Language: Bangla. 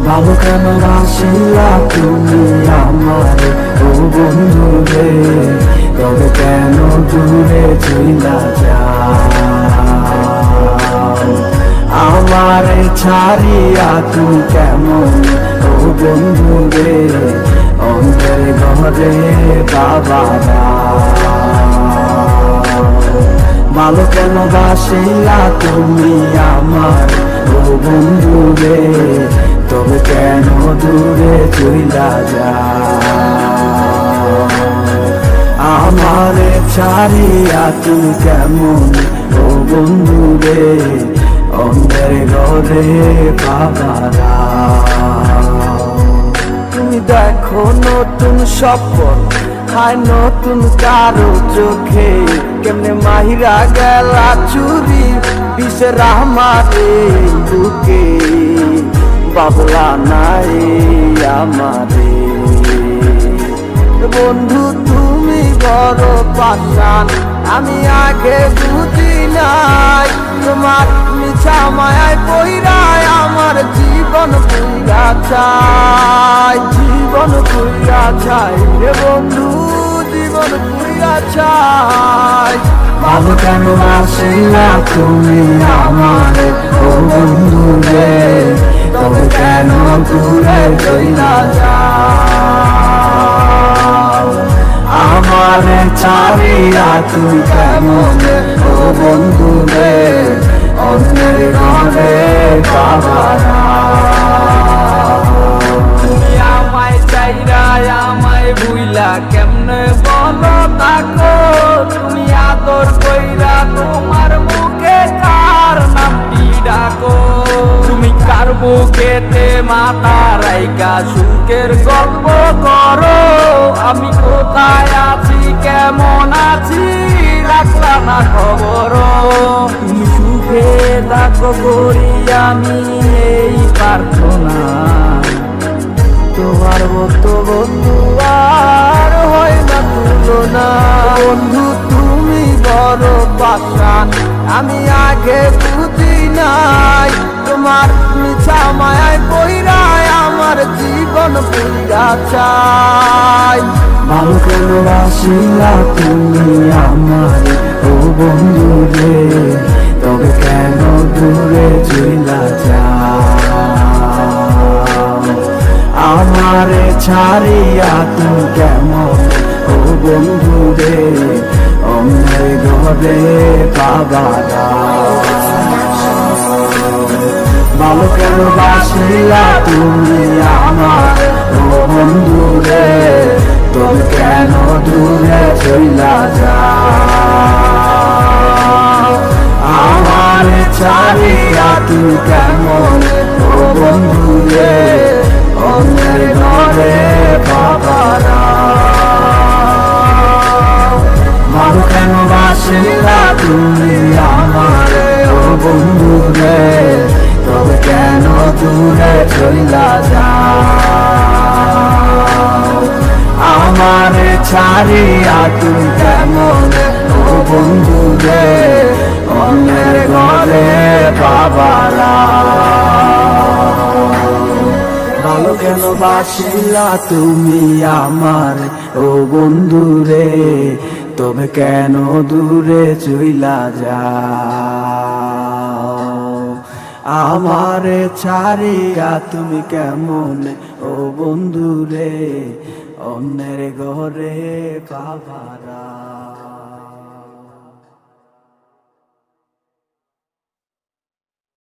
ভালো কেন বাসিলা তুমি আমার ও বন্ধু রে, তবে কেন দূরে চইলা যাও? আমারে ছাড়িয়া তুমি কেমন ও বন্ধু রে, অন্তর ঘরে বাবারা। ভালো কেন বাসিলা তুমি আমার ও বন্ধু রে, তবে কেন দূরে চইলা যাও? আমারে ছাড়িয়া তুমি কেমন ও বন্ধু রে, অন্ধের ঘরে বাবারা। তুমি দেখো নতুন স্বপ্ন, হায় নতুন কারো চোখে, কেমনে মাহিরা গেলা চুরি বিষের আমারে বুকে। বাবলা নাই আমারে বন্ধু, তুমি বড় পাশান, আমি আগে বুঝি নাই। তোমার মিছা মায়ায় পইরায় আমার জীবন পুইরা চাই, জীবন পুইরা চাই রে বন্ধু, জীবন পুইরা চাই। ভালো কেন বাসিলা তুমি আমার ও বন্ধু রে, তবে কেন দূরে চইলা যাও? আমারে ছাড়িয়া তুমি কেমন ও বন্ধু রে, অন্যের ঘরে বাবারা। তুমি আমায় চাইরা আমায় ভুইলা কেমনে বলো থাকো? তুমি আদর কইরা তোমার মুখে কার নামটি ডাকো? তুমি কার বুকেতে মাথা রাইকা সুখের গল্প করো? আমি কোথায় আছি কেমন আছি রাখলা না খবর? তুমি সুখে থাকো করি আমি এই প্রার্থনা, তোমার মতো বন্ধু আর হয় না তুলনা। বন্ধু তুমি বড় পাশান, আমি আগে বুঝি নাই। তোমার মিছা মায়ায় পইরায় আমার জীবন পুইরা চাই। ভালো কেন বাসিলা তুমি আমার ও বন্ধু রে, তবে কেন দূরে চইলা যাও? আমারে ছাড়িয়া তুমি কেমন ও বন্ধু রে, অন্যের ঘরে বাবারা। ভালো কেন বাসিলা তুমি আমার ও বন্ধু রে, তবে কেন দূরে চইলা যাও? আমারে ছাড়িয়া তুমি কেমন ও বন্ধু রে, অন্যের ঘরে বাবারা। ভালো কেন বাসিলা তুমি আমার ও বন্ধু রে, তবে কেন দূরে চইলা যাও? আমারে ছাড়িয়া তুমি কেমন ও বন্ধু রে, অন্যের ঘরে বাবারা। ভালো কেন বাসিলা তুমি আমার ও বন্ধু রে, তবে কেন দূরে চইলা যাও? আমারে ছাড়িয়া তুমি কেমন ও বন্ধু রে, অন্যের ঘরে বাবারা।